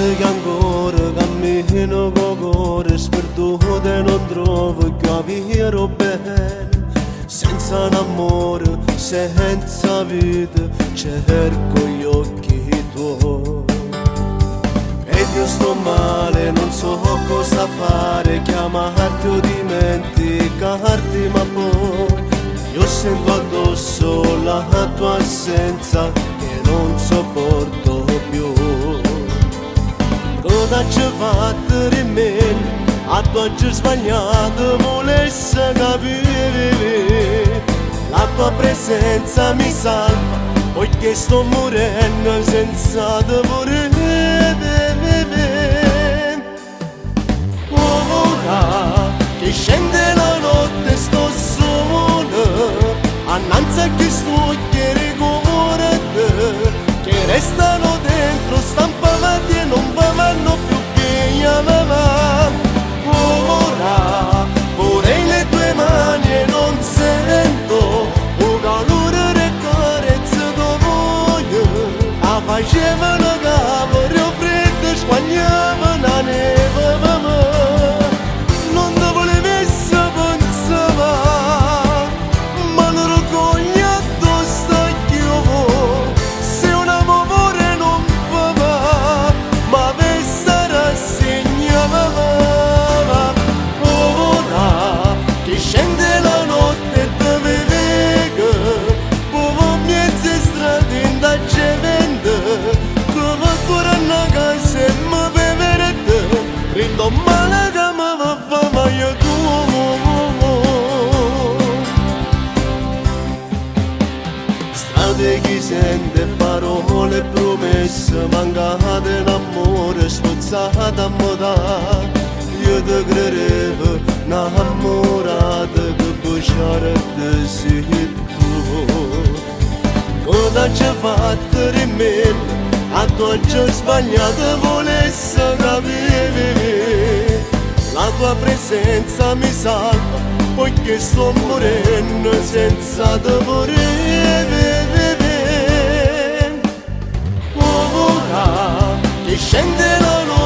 strade che ancora cammino con cuore sperdute non trovo capire bene. Senza un amore, senza vita, cerco gli occhi tuoi. Ed io sto male, non so cosa fare, chiamarti o dimenticarti, ma poi io sento addosso la tua assenza che non sopporto più. Cosa ci fatto di me? A tu oggi sbagliato volessi capire. La tua presenza mi salva, poiché sto morendo senza te morire. Ora che scende la notte sto solo, annanzi a chi sto chiede cuore che restano dentro, stampati e non vanno più via, mamma. Ora vorrei le tue mani e non sento un calore e carezza da voglio. A facevano cavolo, io freddo, squagliava la neve, mamma. Non te volevesse pensare, ma non raccoglie addosso a chiuvo. Se un amore non fa, ma questa rassegna, mamma. Scende la notte e te vedo, povo mezze strade in da cemento, come ancora una casa e mi beverete, rindo male che mi fa mai tu. Strade chi sente parole promesse, mancate in amore, sforzata a modà. Io te credevo innamorata che baciare te sei tu. Cosa ci hai fatto di me? A tu oggi sbagliato volessi capire. La tua presenza mi salva, poiché sto morendo senza te morire. Ora che scende la notte